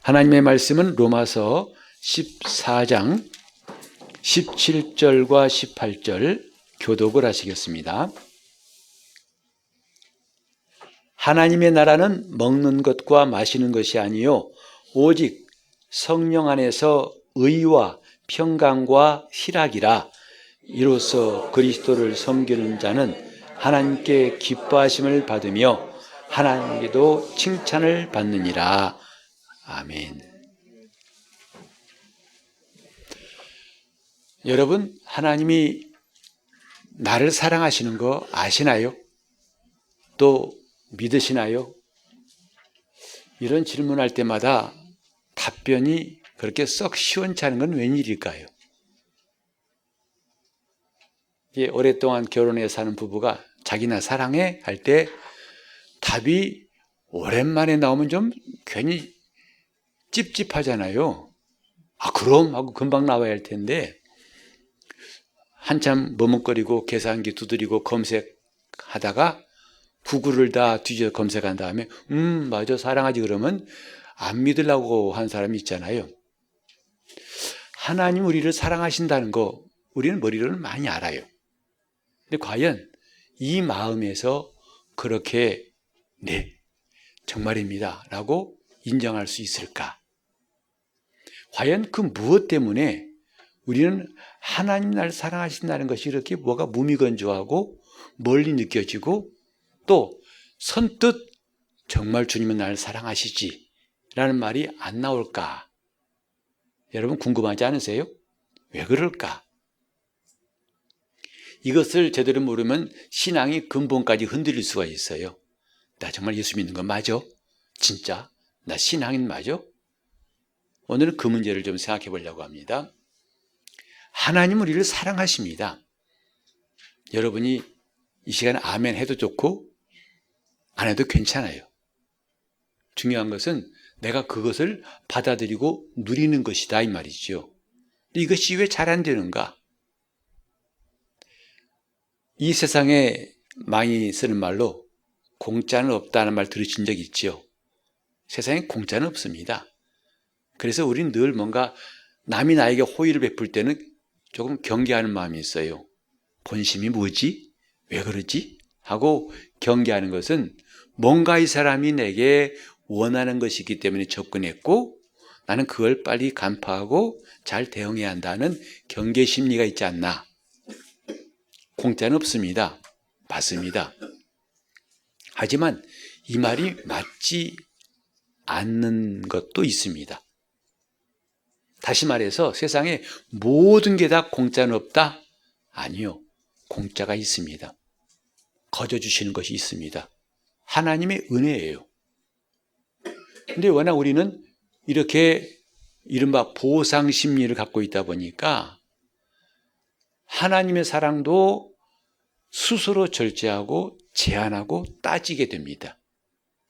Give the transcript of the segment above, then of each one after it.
하나님의 말씀은 로마서 14장 17절과 18절 교독을 하시겠습니다. 하나님의 나라는 먹는 것과 마시는 것이 아니요 오직 성령 안에서 의와 평강과 희락이라. 이로써 그리스도를 섬기는 자는 하나님께 기뻐하심을 받으며 하나님께도 칭찬을 받느니라. 아멘. 여러분, 하나님이 나를 사랑하시는 거 아시나요? 또 믿으시나요? 이런 질문할 때마다 답변이 그렇게 썩 시원치 않은 건 웬일일까요? 오랫동안 결혼해 사는 부부가 자기나 사랑해? 할 때 답이 오랜만에 나오면 좀 괜히 찝찝하잖아요. 그럼 하고 금방 나와야 할 텐데 한참 머뭇거리고 계산기 두드리고 검색하다가 구글을 다 뒤져 검색한 다음에 맞아 사랑하지 그러면 안 믿으려고 한 사람이 있잖아요. 하나님 우리를 사랑하신다는 거 우리는 머리로는 많이 알아요. 근데 과연 이 마음에서 그렇게 네, 정말입니다 라고 인정할 수 있을까? 과연 그 무엇 때문에 우리는 하나님 나를 사랑하신다는 것이 이렇게 뭐가 무미건조하고 멀리 느껴지고 또 선뜻 정말 주님은 나를 사랑하시지 라는 말이 안 나올까? 여러분 궁금하지 않으세요? 왜 그럴까? 이것을 제대로 모르면 신앙이 근본까지 흔들릴 수가 있어요. 나 정말 예수 믿는 거 맞아? 진짜? 나 신앙인 맞아? 오늘은 그 문제를 좀 생각해 보려고 합니다. 하나님 우리를 사랑하십니다. 여러분이 이 시간에 아멘 해도 좋고 안 해도 괜찮아요. 중요한 것은 내가 그것을 받아들이고 누리는 것이다 이 말이죠. 이것이 왜 잘 안 되는가? 이 세상에 많이 쓰는 말로 공짜는 없다는 말 들으신 적 있죠? 세상에 공짜는 없습니다. 그래서 우리는 늘 뭔가 남이 나에게 호의를 베풀 때는 조금 경계하는 마음이 있어요. 본심이 뭐지? 왜 그러지? 하고 경계하는 것은 뭔가 이 사람이 내게 원하는 것이기 때문에 접근했고 나는 그걸 빨리 간파하고 잘 대응해야 한다는 경계 심리가 있지 않나. 공짜는 없습니다. 맞습니다. 하지만 이 말이 맞지 않는 것도 있습니다. 다시 말해서 세상에 모든 게 다 공짜는 없다? 아니요. 공짜가 있습니다. 거저 주시는 것이 있습니다. 하나님의 은혜예요. 근데 워낙 우리는 이렇게 이른바 보상 심리를 갖고 있다 보니까 하나님의 사랑도 스스로 절제하고 제한하고 따지게 됩니다.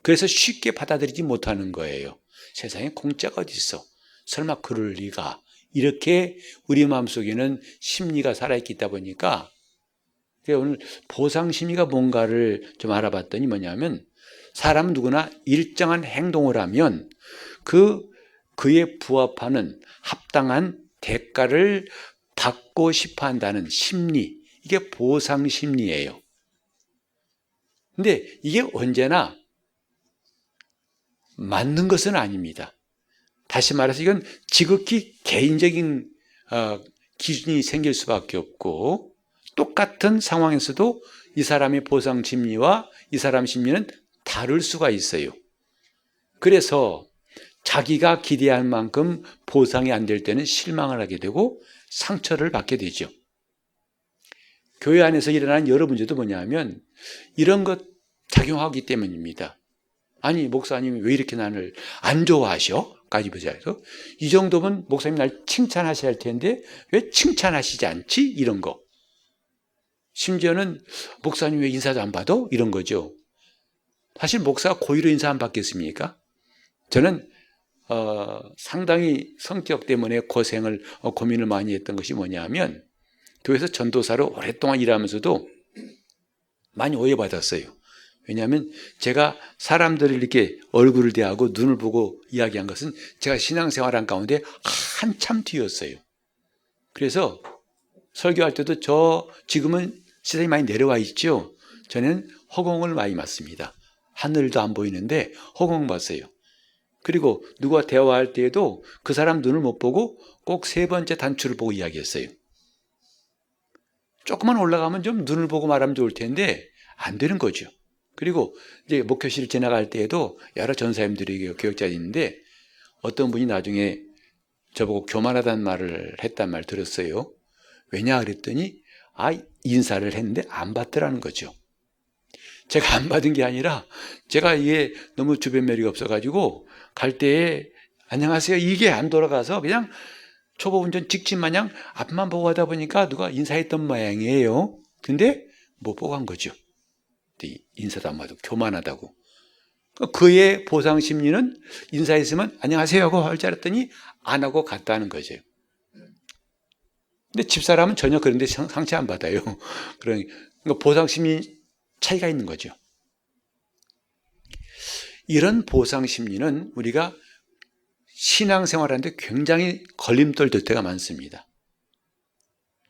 그래서 쉽게 받아들이지 못하는 거예요. 세상에 공짜가 어디 있어? 설마 그럴 리가? 이렇게 우리 마음속에는 심리가 살아있기 보니까 오늘 보상 심리가 뭔가를 좀 알아봤더니 뭐냐면 사람은 누구나 일정한 행동을 하면 그에 부합하는 합당한 대가를 받고 싶어 한다는 심리, 이게 보상 심리예요. 근데 이게 언제나 맞는 것은 아닙니다. 다시 말해서 이건 지극히 개인적인 기준이 생길 수밖에 없고 똑같은 상황에서도 이 사람의 보상 심리와 이 사람 심리는 다를 수가 있어요. 그래서 자기가 기대한 만큼 보상이 안 될 때는 실망을 하게 되고 상처를 받게 되죠. 교회 안에서 일어나는 여러 문제도 뭐냐면 이런 것 작용하기 때문입니다. 아니 목사님이 왜 이렇게 나를 안 좋아하셔? 까지 보자서 이 정도면 목사님 날 칭찬하셔야 할 텐데 왜 칭찬하시지 않지? 이런 거. 심지어는 목사님 왜 인사도 안 받아? 이런 거죠. 사실 목사가 고의로 인사 안 받겠습니까? 저는 상당히 성격 때문에 고민을 많이 했던 것이 뭐냐면 교회에서 전도사로 오랫동안 일하면서도 많이 오해받았어요. 왜냐하면 제가 사람들을 이렇게 얼굴을 대하고 눈을 보고 이야기한 것은 제가 신앙생활한 가운데 한참 뒤였어요. 그래서 설교할 때도 지금은 시선이 많이 내려와 있죠. 저는 허공을 많이 봤습니다. 하늘도 안 보이는데 허공 봤어요. 그리고 누가 대화할 때에도 그 사람 눈을 못 보고 꼭 세 번째 단추를 보고 이야기했어요. 조금만 올라가면 좀 눈을 보고 말하면 좋을 텐데 안 되는 거죠. 그리고 이제 목회실 지나갈 때에도 여러 전사님들이 교역자들이 있는데 어떤 분이 나중에 저보고 교만하다는 말을 했단 말 들었어요. 왜냐 그랬더니 인사를 했는데 안 받더라는 거죠. 제가 안 받은 게 아니라 제가 이게 너무 주변 매력이 없어가지고 갈 때에 안녕하세요 이게 안 돌아가서 그냥 초보 운전 직진 마냥 앞만 보고 하다 보니까 누가 인사했던 모양이에요. 근데 못 보고 한 거죠. 인사도 안 받고 교만하다고. 그의 보상 심리는 인사했으면 안녕하세요 하고 할 줄 알았더니 안 하고 갔다는 거죠. 근데 집사람은 전혀 그런데 상처 안 받아요. 그러니까 보상 심리 차이가 있는 거죠. 이런 보상 심리는 우리가 신앙생활하는데 굉장히 걸림돌 될 때가 많습니다.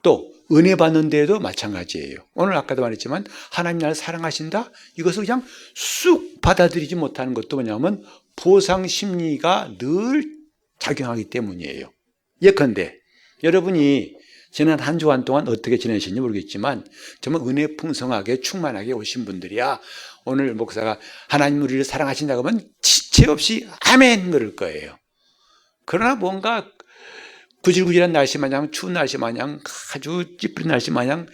또 은혜 받는 데에도 마찬가지예요. 오늘 아까도 말했지만 하나님 나를 사랑하신다? 이것을 그냥 쑥 받아들이지 못하는 것도 뭐냐면 보상 심리가 늘 작용하기 때문이에요. 예컨대 여러분이 지난 한 주간 동안 어떻게 지내셨는지 모르겠지만 정말 은혜 풍성하게 충만하게 오신 분들이야 오늘 목사가 하나님 우리를 사랑하신다고 하면 지체 없이 아멘 그럴 거예요. 그러나 뭔가 구질구질한 날씨 마냥 추운 날씨 마냥 아주 찌푸린 날씨 마냥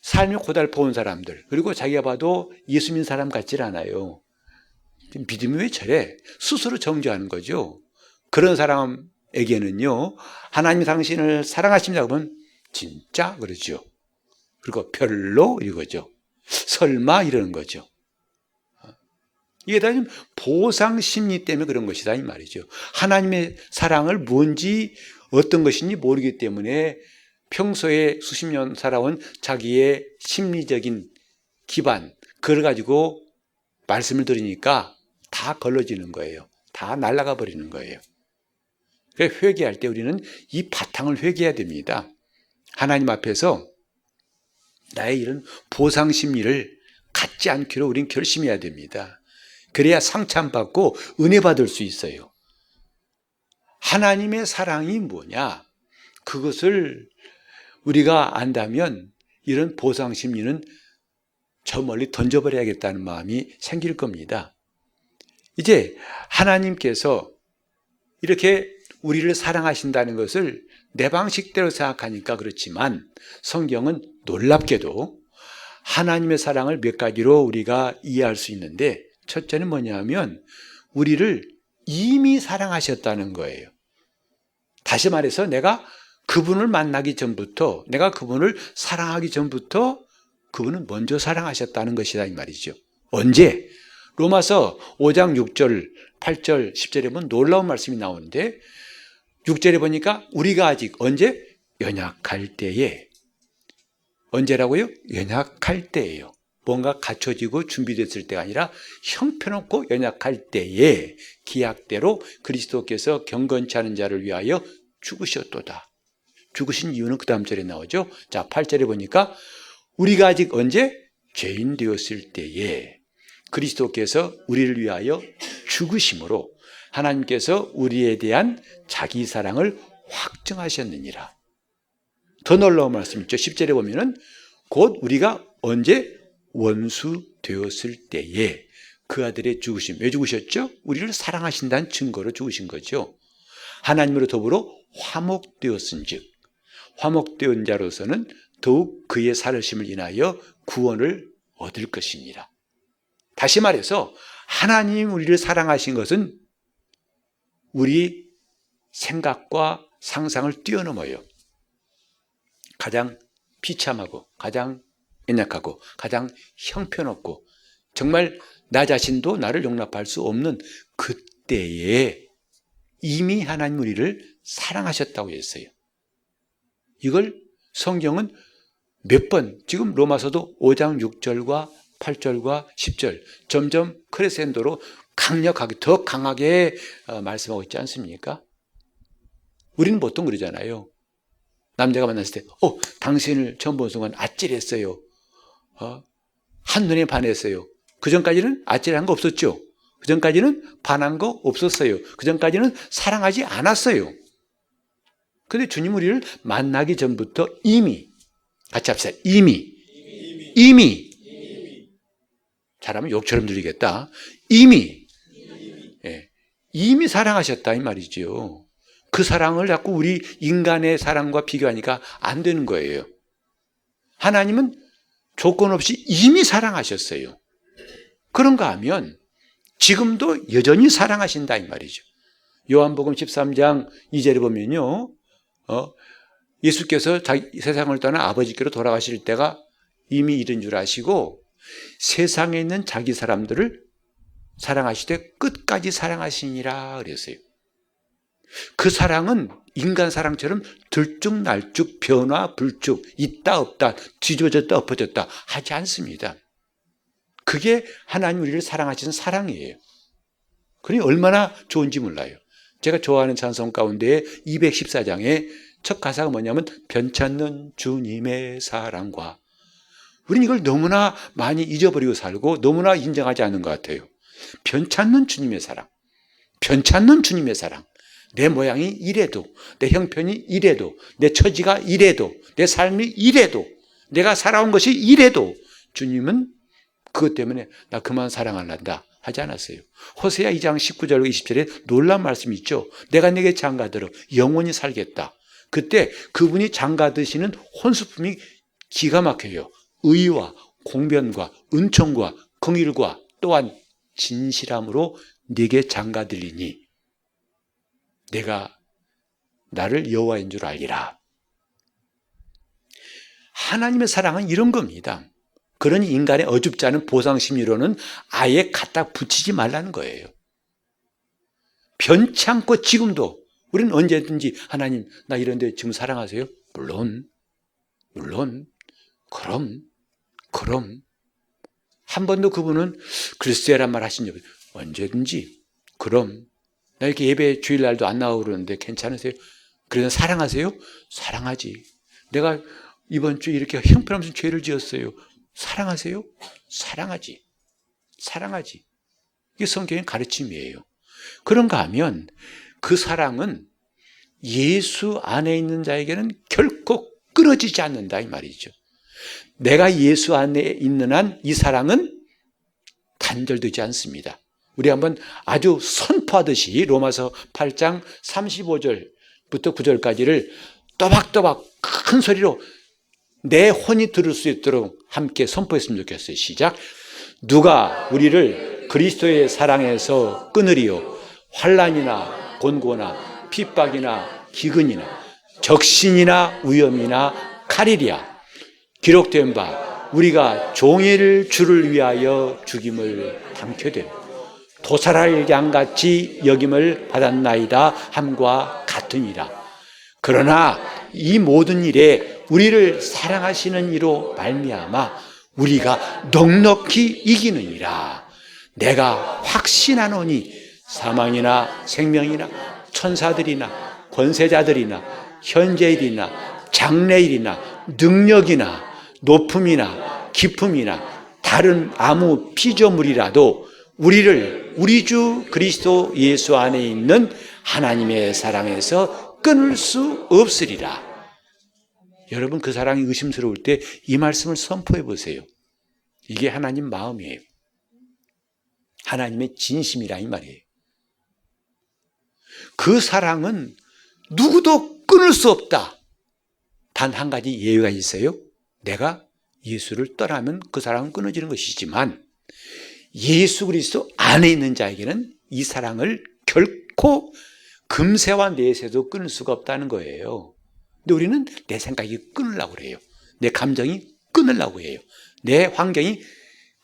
삶이 고달퍼온 사람들 그리고 자기가 봐도 예수 믿는 사람 같질 않아요. 믿음이 왜 저래? 스스로 정죄하는 거죠. 그런 사람에게는요 하나님이 당신을 사랑하신다고 하면 진짜 그러죠. 그리고 별로 이거죠. 설마 이러는 거죠. 이게 다 보상 심리 때문에 그런 것이다 이 말이죠. 하나님의 사랑을 뭔지 어떤 것인지 모르기 때문에 평소에 수십 년 살아온 자기의 심리적인 기반 그걸 가지고 말씀을 들으니까 다 걸러지는 거예요. 다 날아가 버리는 거예요. 그래서 회개할 때 우리는 이 바탕을 회개해야 됩니다. 하나님 앞에서 나의 이런 보상 심리를 갖지 않기로 우린 결심해야 됩니다. 그래야 상처 안 받고 은혜 받을 수 있어요. 하나님의 사랑이 뭐냐? 그것을 우리가 안다면 이런 보상 심리는 저 멀리 던져버려야겠다는 마음이 생길 겁니다. 이제 하나님께서 이렇게 우리를 사랑하신다는 것을 내 방식대로 생각하니까 그렇지만 성경은 놀랍게도 하나님의 사랑을 몇 가지로 우리가 이해할 수 있는데 첫째는 뭐냐면 우리를 이미 사랑하셨다는 거예요. 다시 말해서 내가 그분을 만나기 전부터 내가 그분을 사랑하기 전부터 그분은 먼저 사랑하셨다는 것이다 이 말이죠. 언제? 로마서 5장 6절, 8절, 10절에 보면 놀라운 말씀이 나오는데 6절에 보니까 우리가 아직 언제? 연약할 때에. 언제라고요? 연약할 때예요. 뭔가 갖춰지고 준비됐을 때가 아니라 형편없고 연약할 때에 기약대로 그리스도께서 경건치 않은 자를 위하여 죽으셨도다. 죽으신 이유는 그 다음 절에 나오죠. 자, 8절에 보니까 우리가 아직 언제? 죄인 되었을 때에 그리스도께서 우리를 위하여 죽으심으로 하나님께서 우리에 대한 자기 사랑을 확증하셨느니라. 더 놀라운 말씀 있죠. 10절에 보면은 곧 우리가 언제? 원수 되었을 때에 그 아들의 죽으심. 왜 죽으셨죠? 우리를 사랑하신다는 증거로 죽으신 거죠. 하나님으로 더불어 화목되었은 즉 화목되은 자로서는 더욱 그의 살으심을 인하여 구원을 얻을 것이니라. 다시 말해서 하나님 우리를 사랑하신 것은 우리 생각과 상상을 뛰어넘어요. 가장 비참하고 가장 연약하고 가장 형편없고 정말 나 자신도 나를 용납할 수 없는 그때에 이미 하나님 우리를 사랑하셨다고 했어요. 이걸 성경은 몇 번 지금 로마서도 5장 6절과 8절과 10절 점점 크레센도로 강력하게 더 강하게 말씀하고 있지 않습니까? 우리는 보통 그러잖아요. 남자가 만났을 때 당신을 처음 본 순간 아찔했어요. 한눈에 반했어요. 그전까지는 아찔한 거 없었죠. 그전까지는 반한 거 없었어요. 그전까지는 사랑하지 않았어요. 그런데 주님 우리를 만나기 전부터 이미 같이 합시다. 이미 잘하면 욕처럼 들리겠다. 이미 사랑하셨다 이 말이죠. 그 사랑을 자꾸 우리 인간의 사랑과 비교하니까 안 되는 거예요. 하나님은 조건 없이 이미 사랑하셨어요. 그런가 하면 지금도 여전히 사랑하신다 이 말이죠. 요한복음 13장 2절에 보면요, 예수께서 세상을 떠나 아버지께로 돌아가실 때가 이미 이른 줄 아시고 세상에 있는 자기 사람들을 사랑하시되 끝까지 사랑하시니라 그랬어요. 그 사랑은 인간 사랑처럼 들쭉날쭉 변화 불쭉 있다 없다 뒤집어졌다 엎어졌다 하지 않습니다. 그게 하나님 우리를 사랑하시는 사랑이에요. 그러니 얼마나 좋은지 몰라요. 제가 좋아하는 찬송 가운데 214장의 첫 가사가 뭐냐면 변찮는 주님의 사랑과, 우리는 이걸 너무나 많이 잊어버리고 살고 너무나 인정하지 않는 것 같아요. 변찮는 주님의 사랑, 변찮는 주님의 사랑. 내 모양이 이래도, 내 형편이 이래도, 내 처지가 이래도, 내 삶이 이래도, 내가 살아온 것이 이래도 주님은 그것 때문에 나 그만 사랑할란다 하지 않았어요. 호세아 2장 19절과 20절에 놀라운 말씀이 있죠. 내가 내게 장가들어 영원히 살겠다. 그때 그분이 장가드시는 혼수품이 기가 막혀요. 의와 공변과 은총과 긍휼과 또한 진실함으로 네게 장가들리니 내가 나를 여호와인 줄 알리라. 하나님의 사랑은 이런 겁니다. 그러니 인간의 어줍지 않은 보상심리로는 아예 갖다 붙이지 말라는 거예요. 변치 않고 지금도 우리는 언제든지 하나님 나 이런데 지금 사랑하세요? 물론 그럼 한 번도 그분은 글쎄란 말 하신 적이 언제든지 그럼 나 이렇게 예배 주일날도 안 나오고 그러는데 괜찮으세요? 그래서 사랑하세요? 사랑하지. 내가 이번 주에 이렇게 형편없는 죄를 지었어요. 사랑하세요? 사랑하지. 이게 성경의 가르침이에요. 그런가 하면 그 사랑은 예수 안에 있는 자에게는 결코 끊어지지 않는다 이 말이죠. 내가 예수 안에 있는 한 이 사랑은 단절되지 않습니다. 우리 한번 아주 선포하듯이 로마서 8장 35절부터 9절까지를 또박또박 큰 소리로 내 혼이 들을 수 있도록 함께 선포했으면 좋겠어요. 시작. 누가 우리를 그리스도의 사랑에서 끊으리요? 환난이나 곤고나 핍박이나 기근이나 적신이나 위험이나 칼이랴. 기록된 바 우리가 종일 주를 위하여 죽임을 당케 되며 도살할 양같이 여김을 받았나이다 함과 같으니라. 그러나 이 모든 일에 우리를 사랑하시는 이로 말미암아 우리가 넉넉히 이기느니라. 내가 확신하노니 사망이나 생명이나 천사들이나 권세자들이나 현재일이나 장래일이나 능력이나 높음이나 깊음이나 다른 아무 피조물이라도 우리를 우리 주 그리스도 예수 안에 있는 하나님의 사랑에서 끊을 수 없으리라. 여러분 그 사랑이 의심스러울 때 이 말씀을 선포해 보세요. 이게 하나님 마음이에요. 하나님의 진심이라 이 말이에요. 그 사랑은 누구도 끊을 수 없다. 단 한 가지 예외가 있어요. 내가 예수를 떠나면 그 사랑은 끊어지는 것이지만 예수 그리스도 안에 있는 자에게는 이 사랑을 결코 금세와 내세도 끊을 수가 없다는 거예요. 근데 우리는 내 생각이 끊으려고 그래요. 내 감정이 끊으려고 해요. 내 환경이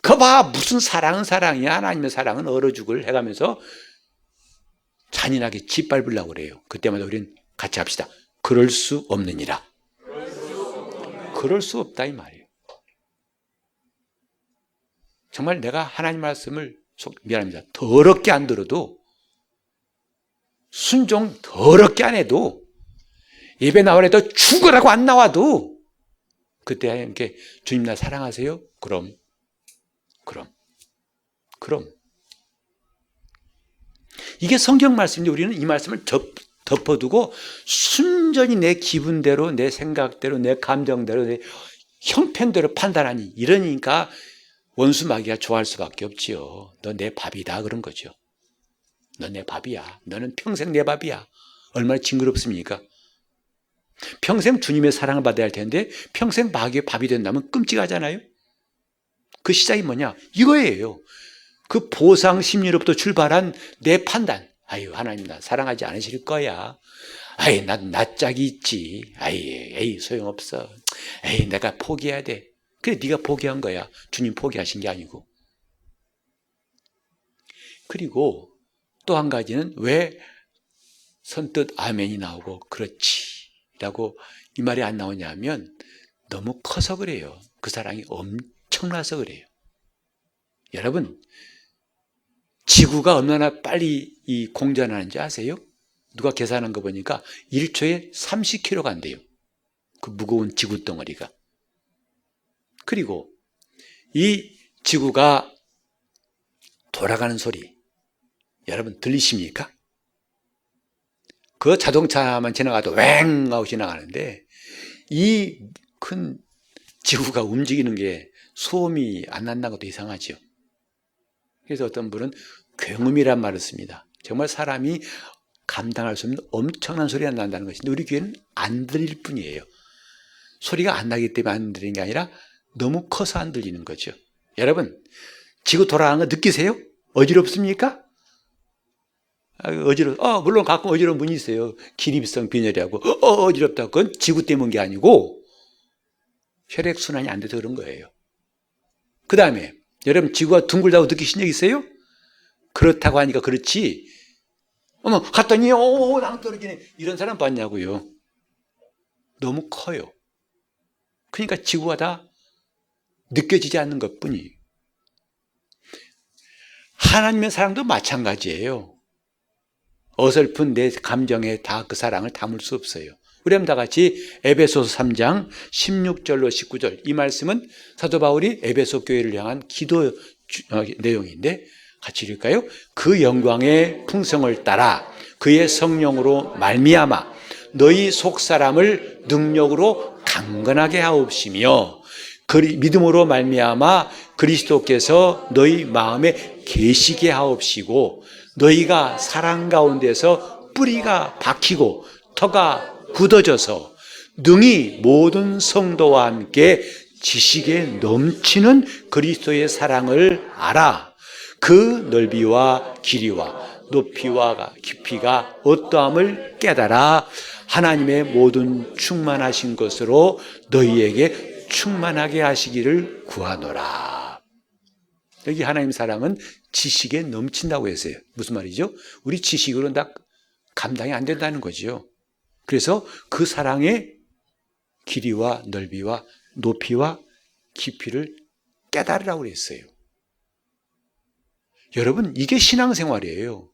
거봐 무슨 사랑은 사랑이야. 하나님의 사랑은 얼어 죽을 해가면서 잔인하게 짓밟으려고 그래요. 그때마다 우리는 같이 합시다. 그럴 수 없느니라. 그럴 수 없다 이 말이에요. 정말 내가 하나님 말씀을 미안합니다. 더럽게 안 들어도 순종 더럽게 안 해도 예배 나오래도 죽으라고 안 나와도 그때 함께 주님 나 사랑하세요? 그럼 이게 성경 말씀인데 우리는 이 말씀을 덮어두고 순전히 내 기분대로 내 생각대로 내 감정대로 내 형편대로 판단하니 이러니까 원수 마귀가 좋아할 수밖에 없지요. 너 내 밥이다 그런 거죠. 너 내 밥이야. 너는 평생 내 밥이야. 얼마나 징그럽습니까? 평생 주님의 사랑을 받아야 할 텐데 평생 마귀의 밥이 된다면 끔찍하잖아요. 그 시작이 뭐냐? 이거예요. 그 보상 심리로부터 출발한 내 판단. 아유 하나님 나 사랑하지 않으실 거야. 아이 난 낯짝이 있지. 에이 소용없어. 에이 내가 포기해야 돼. 그래 네가 포기한 거야. 주님 포기하신 게 아니고. 그리고 또 한 가지는 왜 선뜻 아멘이 나오고 그렇지 라고 이 말이 안 나오냐면 너무 커서 그래요. 그 사랑이 엄청나서 그래요. 여러분 지구가 얼마나 빨리 이 공전하는지 아세요? 누가 계산한 거 보니까 1초에 30km 간대요. 그 무거운 지구 덩어리가. 그리고 이 지구가 돌아가는 소리 여러분 들리십니까? 그 자동차만 지나가도 왱 하고 지나가는데 이 큰 지구가 움직이는 게 소음이 안 난다는 것도 이상하죠. 그래서 어떤 분은 굉음이란 말을 씁니다. 정말 사람이 감당할 수 없는 엄청난 소리가 난다는 것인데 우리 귀에는 안 들릴 뿐이에요. 소리가 안 나기 때문에 안 들리는 게 아니라 너무 커서 안 들리는 거죠. 여러분 지구 돌아가는 거 느끼세요? 어지럽습니까? 물론 가끔 어지러운 분이 있어요. 기립성 빈혈이라고 어지럽다고. 그건 지구 때문인 게 아니고 혈액순환이 안 돼서 그런 거예요. 그 다음에 여러분 지구가 둥글다고 느끼신 적 있어요? 그렇다고 하니까 그렇지 어머 갔더니 낭 떨어지네 이런 사람 봤냐고요. 너무 커요. 그러니까 지구가 다 느껴지지 않는 것뿐이. 하나님의 사랑도 마찬가지예요. 어설픈 내 감정에 다 그 사랑을 담을 수 없어요. 우리 한번 다 같이 에베소서 3장 16절로 19절 이 말씀은 사도 바울이 에베소 교회를 향한 기도 내용인데 같이 읽을까요? 그 영광의 풍성을 따라 그의 성령으로 말미암아 너희 속사람을 능력으로 강건하게 하옵시며 믿음으로 말미암아 그리스도께서 너희 마음에 계시게 하옵시고 너희가 사랑 가운데서 뿌리가 박히고 터가 굳어져서 능히 모든 성도와 함께 지식에 넘치는 그리스도의 사랑을 알아. 그 넓이와 길이와 높이와 깊이가 어떠함을 깨달아 하나님의 모든 충만하신 것으로 너희에게 충만하게 하시기를 구하노라. 여기 하나님 사랑은 지식에 넘친다고 했어요. 무슨 말이죠? 우리 지식으로는 다 감당이 안 된다는 거죠. 그래서 그 사랑의 길이와 넓이와 높이와 깊이를 깨달으라고 그랬어요. 여러분 이게 신앙생활이에요.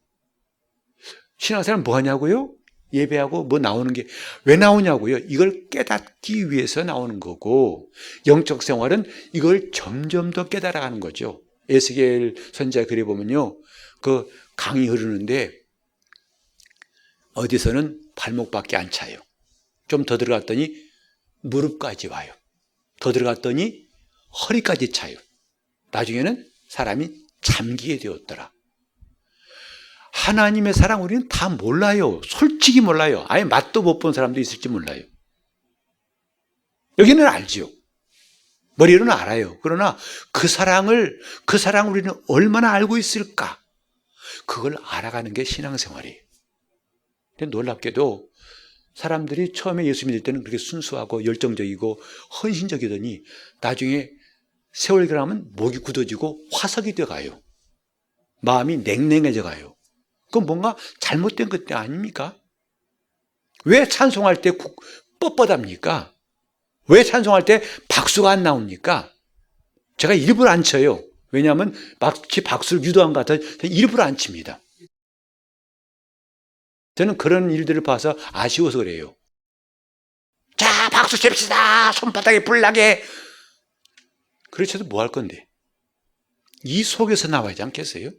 신앙생활은 뭐 하냐고요? 예배하고 뭐 나오는 게 왜 나오냐고요? 이걸 깨닫기 위해서 나오는 거고 영적 생활은 이걸 점점 더 깨달아가는 거죠. 에스겔 선지자 글에 보면요. 그 강이 흐르는데 어디서는 발목밖에 안 차요. 좀 더 들어갔더니 무릎까지 와요. 더 들어갔더니 허리까지 차요. 나중에는 사람이 잠기게 되었더라. 하나님의 사랑 우리는 다 몰라요. 솔직히 몰라요. 아예 맛도 못 본 사람도 있을지 몰라요. 여기는 알죠. 머리로는 알아요. 그러나 그 사랑을 우리는 얼마나 알고 있을까? 그걸 알아가는 게 신앙생활이에요. 근데 놀랍게도 사람들이 처음에 예수 믿을 때는 그렇게 순수하고 열정적이고 헌신적이더니 나중에 세월이 지나면 목이 굳어지고 화석이 되어가요. 마음이 냉랭해져 가요. 그건 뭔가 잘못된 것 아닙니까? 왜 찬송할 때 뻣뻣합니까? 왜 찬송할 때 박수가 안 나옵니까? 제가 일부러 안 쳐요. 왜냐하면 마치 박수를 유도한 것 같아서 일부러 안 칩니다. 저는 그런 일들을 봐서 아쉬워서 그래요. 자, 박수 칩시다. 손바닥에 불나게. 그렇죠. 뭐 할 건데? 이 속에서 나와야지 않겠어요?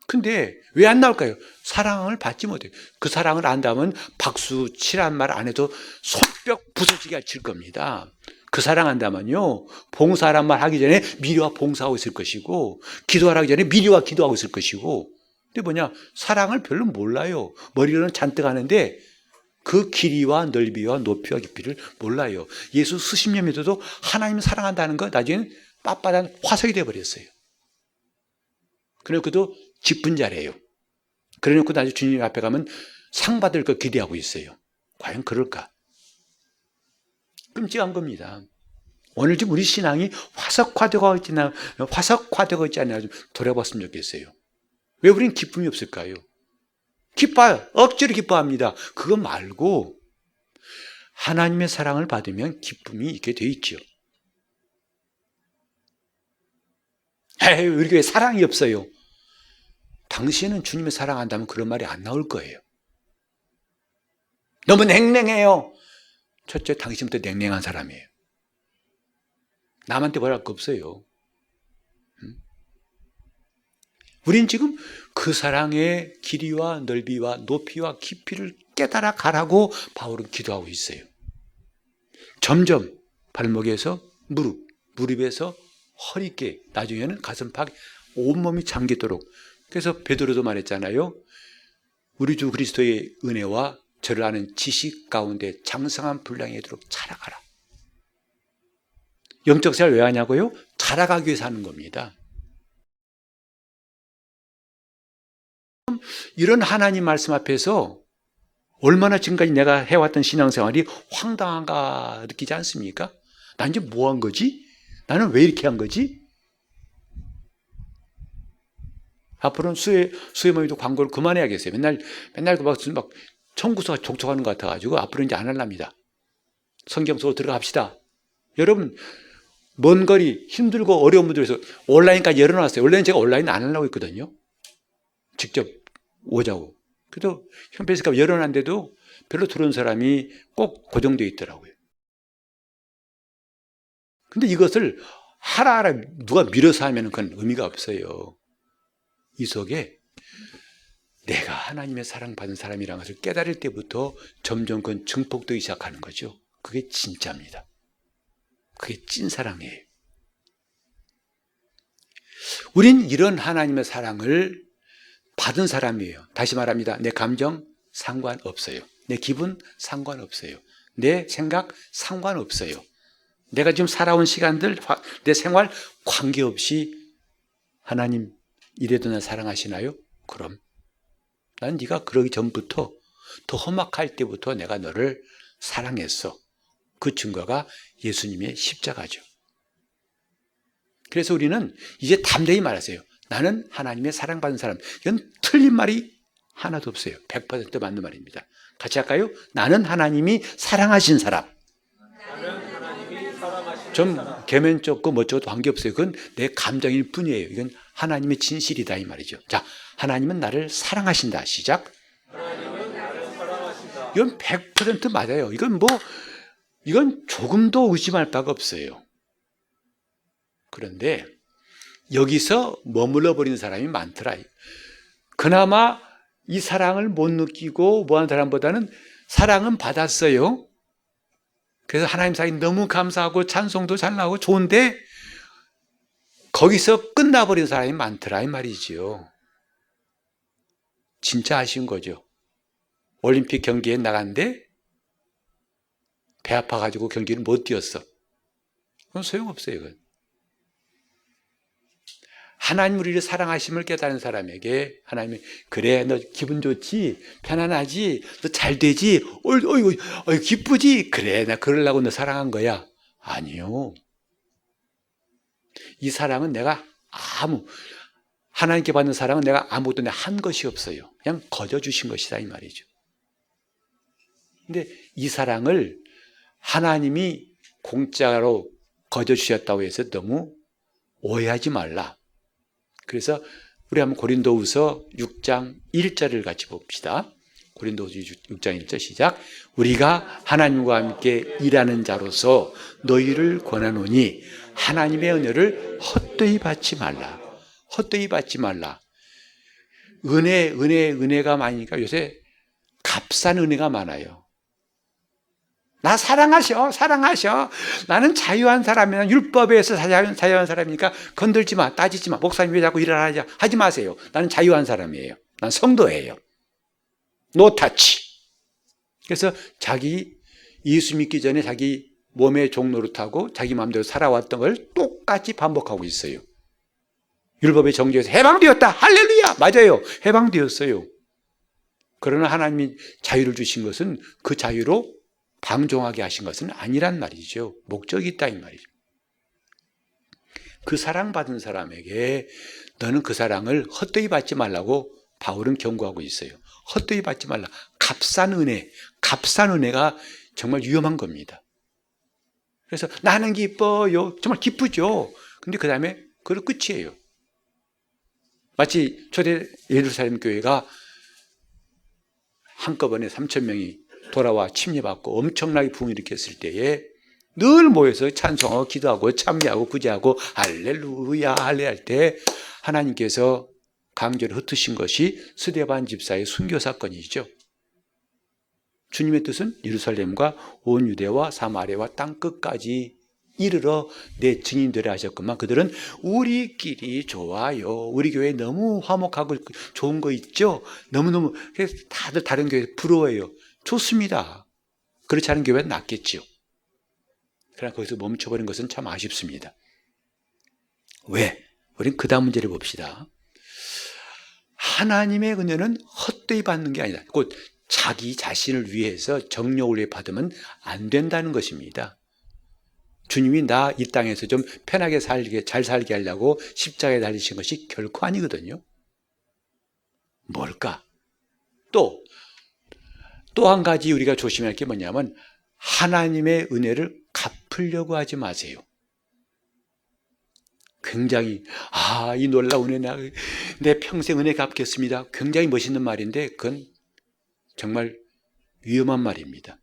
근데 왜 안 나올까요? 사랑을 받지 못해요. 그 사랑을 안다면 박수 치란 말 안 해도 손뼉 부서지게 칠 겁니다. 그 사랑 안다면요, 봉사란 말 하기 전에 미리와 봉사하고 있을 것이고, 기도하기 전에 미리와 기도하고 있을 것이고, 근데 뭐냐, 사랑을 별로 몰라요. 머리로는 잔뜩 하는데 그 길이와 넓이와 높이와 깊이를 몰라요. 예수 수십 년 믿어도 하나님 사랑한다는 거 나중에는 빳빳한 화석이 되어버렸어요. 그래놓고도 직분 자래요. 그래놓고 나중에 주님 앞에 가면 상 받을 거 기대하고 있어요. 과연 그럴까? 끔찍한 겁니다. 오늘 지금 우리 신앙이 화석화되고 있지 않나 좀 돌아봤으면 좋겠어요. 왜 우리는 기쁨이 없을까요? 기뻐요. 억지로 기뻐합니다. 그거 말고 하나님의 사랑을 받으면 기쁨이 있게 돼 있죠. 에이, 우리 교회 사랑이 없어요. 당신은 주님을 사랑한다면 그런 말이 안 나올 거예요. 너무 냉랭해요. 첫째, 당신부터 냉랭한 사람이에요. 남한테 뭐랄 거 없어요. 우린 지금 그 사랑의 길이와 넓이와 높이와 깊이를 깨달아 가라고 바울은 기도하고 있어요. 점점 발목에서 무릎에서 허리깨, 나중에는 가슴팍, 온몸이 잠기도록. 그래서 베드로도 말했잖아요. 우리 주 그리스도의 은혜와 저를 아는 지식 가운데 장성한 분량이 되도록 자라가라. 영적 생활 왜 하냐고요? 자라가기 위해서 하는 겁니다. 이런 하나님 말씀 앞에서 얼마나 지금까지 내가 해왔던 신앙생활이 황당한가 느끼지 않습니까? 난 이제 뭐 한 거지? 나는 왜 이렇게 한 거지? 앞으로는 수혜 모임도 광고를 그만해야겠어요. 맨날 막 청구서가 족촉하는 것 같아가지고 앞으로는 이제 안 할랍니다. 성경 속으로 들어갑시다. 여러분, 먼 거리 힘들고 어려운 분들에서 온라인까지 열어놨어요. 원래는 제가 온라인 안 하려고 했거든요. 직접 오자고. 그래도 홈페이지가 열어놨는데도 별로 들어온 사람이 꼭 고정되어 있더라고요. 근데 이것을 하라 누가 밀어서 하면 그건 의미가 없어요. 이 속에 내가 하나님의 사랑받은 사람이라는 것을 깨달을 때부터 점점 그건 증폭되기 시작하는 거죠. 그게 진짜입니다. 그게 찐사랑이에요. 우린 이런 하나님의 사랑을 받은 사람이에요. 다시 말합니다. 내 감정 상관없어요. 내 기분 상관없어요. 내 생각 상관없어요. 내가 지금 살아온 시간들, 내 생활 관계없이 하나님 이래도 날 사랑하시나요? 그럼 난 네가 그러기 전부터 더 험악할 때부터 내가 너를 사랑했어. 그 증거가 예수님의 십자가죠. 그래서 우리는 이제 담대히 말하세요. 나는 하나님의 사랑받은 사람. 이건 틀린 말이 하나도 없어요. 100% 맞는 말입니다. 같이 할까요? 나는 하나님이 사랑하신 사람. 좀 개면적고 멋쩍어도 관계없어요. 그건 내 감정일 뿐이에요. 이건 하나님의 진실이다 이 말이죠. 자, 하나님은 나를 사랑하신다. 시작. 하나님은 나를 사랑하신다. 이건 100% 맞아요. 이건 조금도 의심할 바가 없어요. 그런데 여기서 머물러 버리는 사람이 많더라. 그나마 이 사랑을 못 느끼고 뭐하는 사람보다는 사랑은 받았어요. 그래서 하나님 사랑이 너무 감사하고 찬송도 잘 나오고 좋은데 거기서 끝나버린 사람이 많더라 이 말이지요. 진짜 아쉬운 거죠. 올림픽 경기에 나갔는데 배 아파가지고 경기를 못 뛰었어. 그건 소용없어요. 그건. 하나님 우리를 사랑하심을 깨달은 사람에게 하나님이 그래 너 기분 좋지? 편안하지? 너 잘 되지? 기쁘지? 그래 나 그러려고 너 사랑한 거야. 아니요. 이 사랑은 내가 하나님께 받는 사랑은 내가 아무것도 한 것이 없어요. 그냥 거저 주신 것이다 이 말이죠. 근데 이 사랑을 하나님이 공짜로 거저 주셨다고 해서 너무 오해하지 말라. 그래서 우리 한번 고린도후서 6장 1절을 같이 봅시다. 고린도후서 6장 1절 시작. 우리가 하나님과 함께 일하는 자로서 너희를 권하노니 하나님의 은혜를 헛되이 받지 말라. 헛되이 받지 말라. 은혜가 많으니까 요새 값싼 은혜가 많아요. 나 사랑하셔. 나는 자유한 사람이야. 율법에 의해서 자유한 사람이니까 건들지 마, 따지지 마. 목사님 왜 자꾸 일을 하지 마세요. 나는 자유한 사람이에요. 난 성도예요. 노 타치. 그래서 자기 예수 믿기 전에 자기 몸의 종노릇하고 자기 마음대로 살아왔던 걸 똑같이 반복하고 있어요. 율법의 정죄에서 해방되었다. 할렐루야. 맞아요. 해방되었어요. 그러나 하나님이 자유를 주신 것은 그 자유로 방종하게 하신 것은 아니란 말이죠. 목적이 있다 이 말이죠. 그 사랑받은 사람에게 너는 그 사랑을 헛되이 받지 말라고 바울은 경고하고 있어요. 헛되이 받지 말라. 값싼 은혜가 정말 위험한 겁니다. 그래서 나는 기뻐요. 정말 기쁘죠. 근데 그 다음에 그걸 끝이에요. 마치 초대 예루살렘 교회가 한꺼번에 3,000명이 돌아와 침례받고 엄청나게 부흥을 일으켰을 때에 늘 모여서 찬송하고 기도하고 참여하고 구제하고 할렐루야 할렐루야 할 때 하나님께서 강제로 흩으신 것이 스데반 집사의 순교 사건이죠. 주님의 뜻은 예루살렘과 온 유대와 사마리아와 땅끝까지 이르러 내 증인되라 하셨건만 그들은 우리끼리 좋아요. 우리 교회 너무 화목하고 좋은 거 있죠. 너무너무 그래서 다들 다른 교회 부러워해요. 좋습니다. 그렇지 않은 교회는 낫겠죠. 그러나 거기서 멈춰버린 것은 참 아쉽습니다. 왜? 우린 그 다음 문제를 봅시다. 하나님의 은혜는 헛되이 받는 게 아니다. 곧 자기 자신을 위해서 정욕을 위해 받으면 안 된다는 것입니다. 주님이 나 이 땅에서 좀 편하게 잘 살게 하려고 십자가에 달리신 것이 결코 아니거든요. 뭘까? 또 한 가지 우리가 조심할 게 뭐냐면 하나님의 은혜를 갚으려고 하지 마세요. 굉장히 이 놀라운 은혜 내 평생 은혜 갚겠습니다. 굉장히 멋있는 말인데 그건 정말 위험한 말입니다.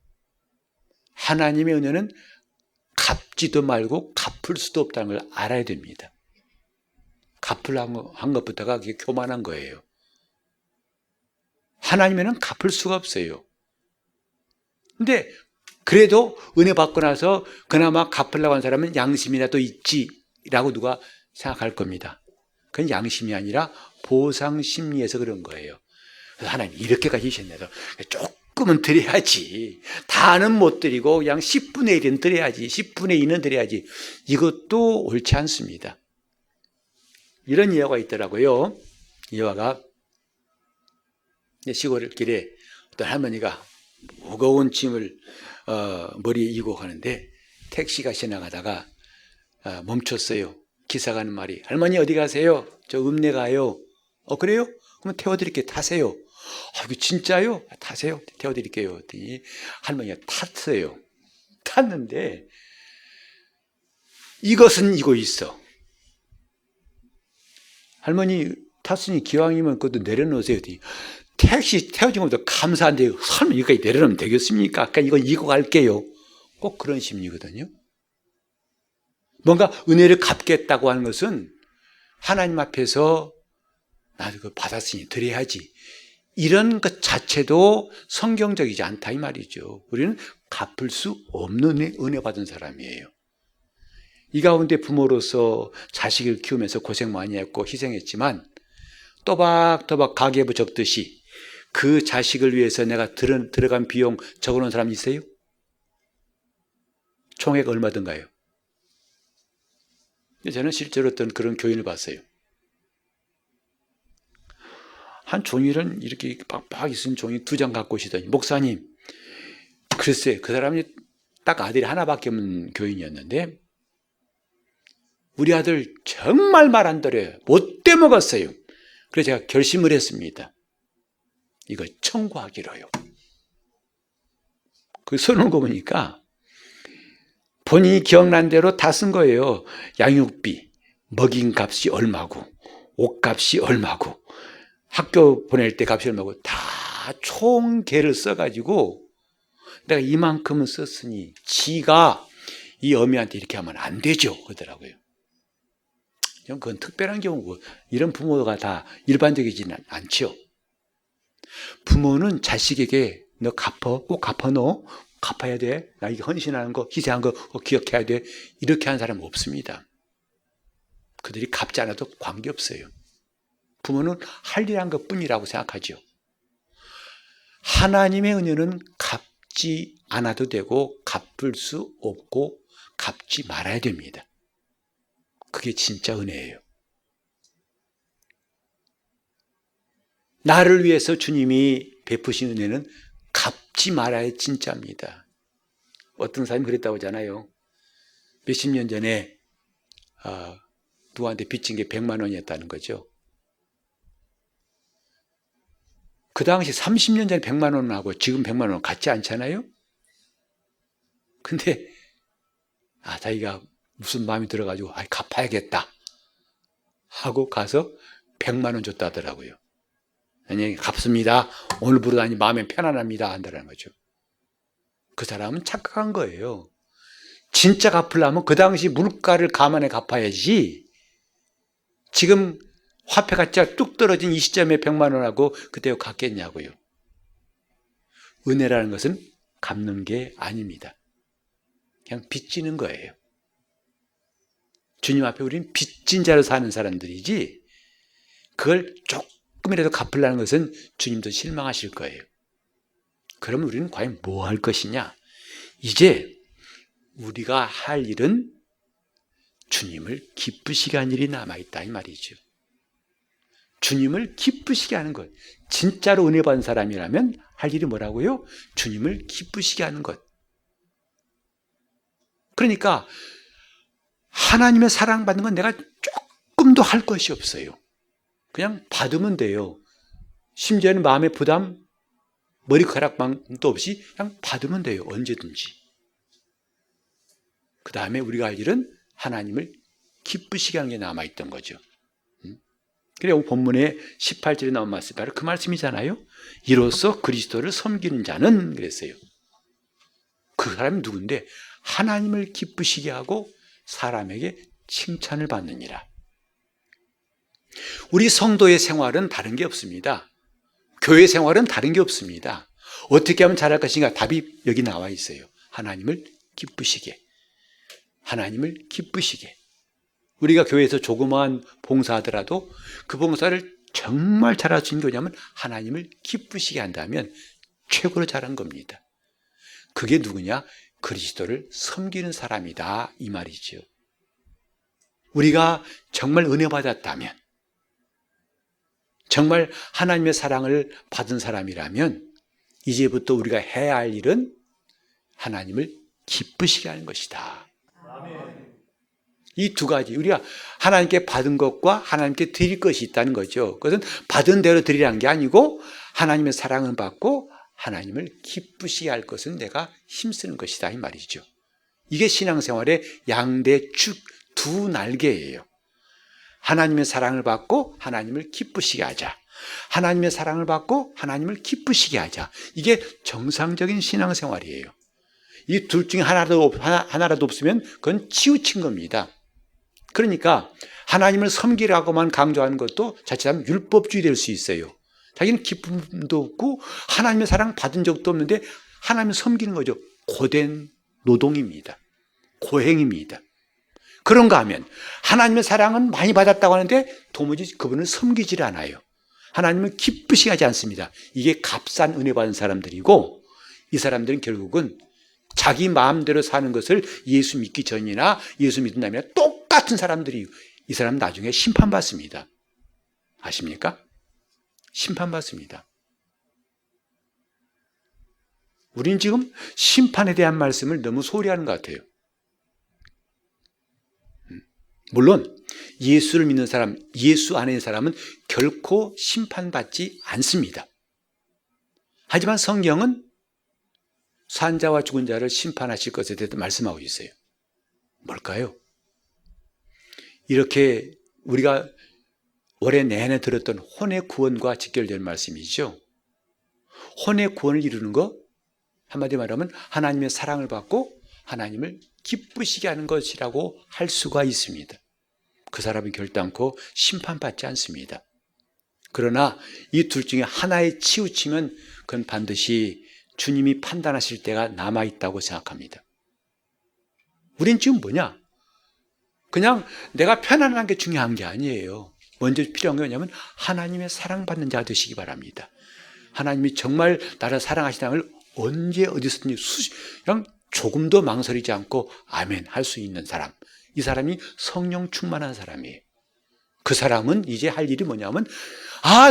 하나님의 은혜는 갚지도 말고 갚을 수도 없다는 걸 알아야 됩니다. 갚으려고 한 것부터가 그게 교만한 거예요. 하나님에는 갚을 수가 없어요. 근데 그래도 은혜 받고 나서 그나마 갚으려고 한 사람은 양심이라도 있지라고 누가 생각할 겁니다. 그건 양심이 아니라 보상 심리에서 그런 거예요. 그래서 하나님 이렇게까지 하셨네요. 조금은 드려야지. 다는 못 드리고 그냥 10분의 1은 드려야지. 10분의 2는 드려야지. 이것도 옳지 않습니다. 이런 예화가 있더라고요. 예화가 시골길에 어떤 할머니가 무거운 짐을 머리에 이고 가는데 택시가 지나가다가 멈췄어요. 기사가 하는 말이 할머니 어디 가세요? 저 읍내 가요. 그래요? 그러면 태워드릴게요. 타세요. 이거 진짜요? 타세요. 태워드릴게요. 그랬더니 할머니가 탔어요. 탔는데 이것은 이거 있어. 할머니 탔으니 기왕이면 그것도 내려놓으세요. 그랬더니 택시 태워준 것도 감사한데 설마 여기까지 내려놓으면 되겠습니까? 아까 이거 이고 갈게요. 꼭 그런 심리거든요. 뭔가 은혜를 갚겠다고 하는 것은 하나님 앞에서 나도 그거 받았으니 드려야지. 이런 것 자체도 성경적이지 않다 이 말이죠. 우리는 갚을 수 없는 은혜 받은 사람이에요. 이 가운데 부모로서 자식을 키우면서 고생 많이 했고 희생했지만 또박또박 가계부 적듯이 그 자식을 위해서 내가 들어간 비용 적어놓은 사람 있어요? 총액 얼마든가요? 저는 실제로 어떤 그런 교인을 봤어요. 한 종이를 이렇게 빡빡이 쓴 종이 2장 갖고 오시더니 목사님, 글쎄 그 사람이 딱 아들이 하나밖에 없는 교인이었는데 우리 아들 정말 말 안 들어요. 못 떼먹었어요. 그래서 제가 결심을 했습니다. 이걸 청구하기로요. 그 써놓은 거 보니까 본인이 기억난 대로 다 쓴 거예요. 양육비, 먹인 값이 얼마고 옷값이 얼마고 학교 보낼 때 값이 얼마고 다 총계를 써가지고 내가 이만큼은 썼으니 지가 이 어미한테 이렇게 하면 안 되죠 하더라고요. 그건 특별한 경우고 이런 부모가 다 일반적이지는 않죠. 부모는 자식에게 너 갚아, 꼭 갚아 너 갚아야 돼. 나 이게 헌신하는 거 희생한 거 기억해야 돼. 이렇게 하는 사람은 없습니다. 그들이 갚지 않아도 관계없어요. 부모는 할 일 한 것뿐이라고 생각하죠. 하나님의 은혜는 갚지 않아도 되고 갚을 수 없고 갚지 말아야 됩니다. 그게 진짜 은혜예요. 나를 위해서 주님이 베푸신 은혜는 갚지 말아야 진짜입니다. 어떤 사람이 그랬다고 하잖아요. 몇십 년 전에 누구한테 빚진 게 100만 원이었다는 거죠. 그 당시 30년 전에 100만 원하고 지금 100만 원은 같지 않잖아요. 근데 자기가 무슨 마음이 들어가지고 갚아야겠다 하고 가서 100만 원 줬다 하더라고요. 아니 갚습니다. 오늘부로 마음이 편안합니다 한다는 거죠. 그 사람은 착각한 거예요. 진짜 갚으려면 그 당시 물가를 감안해 갚아야지. 지금 화폐가 뚝 떨어진 이 시점에 100만 원하고 그때 갚겠냐고요. 은혜라는 것은 갚는 게 아닙니다. 그냥 빚지는 거예요. 주님 앞에 우리는 빚진 자로 사는 사람들이지 그걸 조금이라도 갚으려는 것은 주님도 실망하실 거예요. 그럼 우리는 과연 뭐 할 것이냐? 이제 우리가 할 일은 주님을 기쁘시게 하는 일이 남아있다 이 말이죠. 주님을 기쁘시게 하는 것. 진짜로 은혜 받은 사람이라면 할 일이 뭐라고요? 주님을 기쁘시게 하는 것. 그러니까 하나님의 사랑받는 건 내가 조금도 할 것이 없어요. 그냥 받으면 돼요. 심지어는 마음의 부담, 머리카락만도 없이 그냥 받으면 돼요. 언제든지. 그 다음에 우리가 할 일은 하나님을 기쁘시게 하는 게 남아있던 거죠. 그래서 본문의 18절에 나온 말씀이 바로 그 말씀이잖아요. 이로써 그리스도를 섬기는 자는 그랬어요. 그 사람이 누군데? 하나님을 기쁘시게 하고 사람에게 칭찬을 받느니라. 우리 성도의 생활은 다른 게 없습니다. 교회 생활은 다른 게 없습니다. 어떻게 하면 잘할 것인가? 답이 여기 나와 있어요. 하나님을 기쁘시게. 하나님을 기쁘시게. 우리가 교회에서 조그마한 봉사하더라도 그 봉사를 정말 잘할 수 있는 게 뭐냐면 하나님을 기쁘시게 한다면 최고로 잘한 겁니다. 그게 누구냐? 그리스도를 섬기는 사람이다 이 말이죠. 우리가 정말 은혜 받았다면, 정말 하나님의 사랑을 받은 사람이라면 이제부터 우리가 해야 할 일은 하나님을 기쁘시게 하는 것이다. 이 두 가지, 우리가 하나님께 받은 것과 하나님께 드릴 것이 있다는 거죠. 그것은 받은 대로 드리라는 게 아니고 하나님의 사랑을 받고 하나님을 기쁘시게 할 것은 내가 힘쓰는 것이다 이 말이죠. 이게 신앙생활의 양대 축 두 날개예요. 하나님의 사랑을 받고 하나님을 기쁘시게 하자. 하나님의 사랑을 받고 하나님을 기쁘시게 하자. 이게 정상적인 신앙생활이에요. 이 둘 중에 하나라도 없으면 그건 치우친 겁니다. 그러니까 하나님을 섬기라고만 강조하는 것도 자칫하면 율법주의 될 수 있어요. 자기는 기쁨도 없고 하나님의 사랑 받은 적도 없는데 하나님을 섬기는 거죠. 고된 노동입니다. 고행입니다. 그런가 하면 하나님의 사랑은 많이 받았다고 하는데 도무지 그분을 섬기질 않아요. 하나님을 기쁘시게 하지 않습니다. 이게 값싼 은혜 받은 사람들이고 이 사람들은 결국은 자기 마음대로 사는 것을 예수 믿기 전이나 예수 믿은 다음이나 똑같은 사람들이 이 사람 나중에 심판받습니다. 아십니까? 심판받습니다. 우리는 지금 심판에 대한 말씀을 너무 소홀히 하는 것 같아요. 물론 예수를 믿는 사람, 예수 안에 있는 사람은 결코 심판받지 않습니다. 하지만 성경은 산자와 죽은 자를 심판하실 것에 대해서 말씀하고 있어요. 뭘까요? 이렇게 우리가 올해 내내 들었던 혼의 구원과 직결되는 말씀이죠. 혼의 구원을 이루는 것, 한마디로 말하면 하나님의 사랑을 받고 하나님을 기쁘시게 하는 것이라고 할 수가 있습니다. 그 사람은 결단코 심판받지 않습니다. 그러나 이 둘 중에 하나에 치우치면 그건 반드시 주님이 판단하실 때가 남아있다고 생각합니다. 우린 지금 뭐냐? 그냥 내가 편안한 게 중요한 게 아니에요. 먼저 필요한 게 뭐냐면 하나님의 사랑받는 자 되시기 바랍니다. 하나님이 정말 나를 사랑하시다는 걸 언제 어디서든지 그냥 조금도 망설이지 않고 아멘 할 수 있는 사람, 이 사람이 성령 충만한 사람이에요. 그 사람은 이제 할 일이 뭐냐면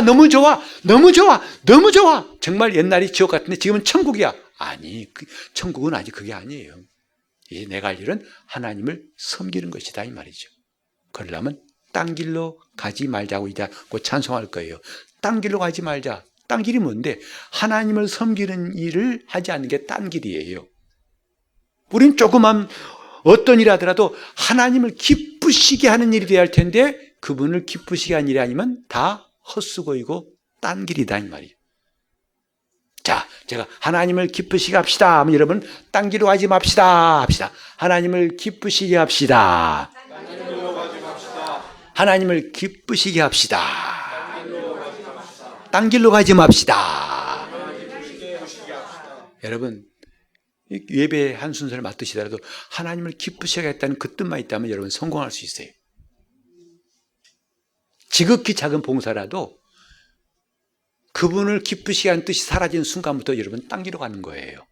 너무 좋아 너무 좋아 너무 좋아, 정말 옛날이 지옥 같은데 지금은 천국이야. 아니, 천국은 아직 그게 아니에요. 이제 내가 할 일은 하나님을 섬기는 것이다 이 말이죠. 그러려면 딴 길로 가지 말자고 이제 곧 찬송할 거예요. 딴 길로 가지 말자. 딴 길이 뭔데? 하나님을 섬기는 일을 하지 않는 게 딴 길이에요. 우린 조그만 어떤 일 하더라도 하나님을 기쁘시게 하는 일이 돼야 할 텐데 그분을 기쁘시게 하는 일이 아니면 다 헛수고이고 딴 길이다 이 말이에요. 자, 제가 하나님을 기쁘시게 합시다 하면 여러분 딴 길로 가지 맙시다 합시다. 하나님을 기쁘시게 합시다. 하나님을 기쁘시게 합시다. 딴 길로 가지 맙시다. 여러분 예배 한 순서를 맡으시더라도 하나님을 기쁘시게 하겠다는 그 뜻만 있다면 여러분 성공할 수 있어요. 지극히 작은 봉사라도 그분을 기쁘시게 하는 뜻이 사라지는 순간부터 여러분 딴 길로 가는 거예요.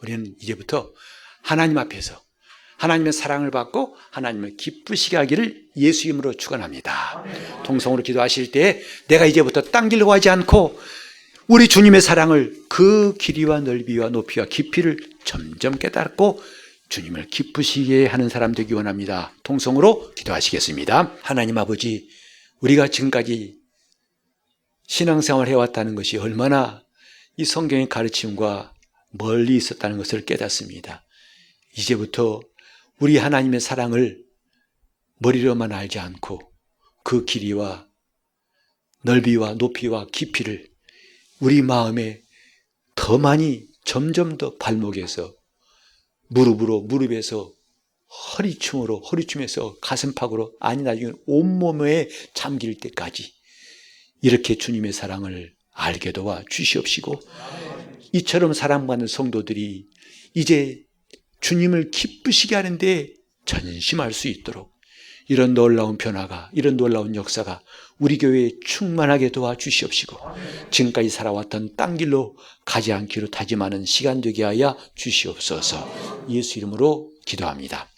우리는 이제부터 하나님 앞에서 하나님의 사랑을 받고 하나님을 기쁘시게 하기를 예수 이름으로 축원합니다. 통성으로 기도하실 때 내가 이제부터 딴 길로 가지 않고 우리 주님의 사랑을 그 길이와 넓이와 높이와 깊이를 점점 깨닫고 주님을 기쁘시게 하는 사람 되기 원합니다. 통성으로 기도하시겠습니다. 하나님 아버지, 우리가 지금까지 신앙생활을 해왔다는 것이 얼마나 이 성경의 가르침과 멀리 있었다는 것을 깨닫습니다. 이제부터 우리 하나님의 사랑을 머리로만 알지 않고 그 길이와 넓이와 높이와 깊이를 우리 마음에 더 많이 점점 더 발목에서 무릎으로 무릎에서 허리춤으로 허리춤에서 가슴팍으로 아니 나중에 온몸에 잠길 때까지 이렇게 주님의 사랑을 알게 도와 주시옵시고 이처럼 사랑받는 성도들이 이제 주님을 기쁘시게 하는데 전심할 수 있도록 이런 놀라운 변화가, 이런 놀라운 역사가 우리 교회에 충만하게 도와주시옵시고 지금까지 살아왔던 딴 길로 가지 않기로 다짐하는 시간 되게 하여 주시옵소서. 예수 이름으로 기도합니다.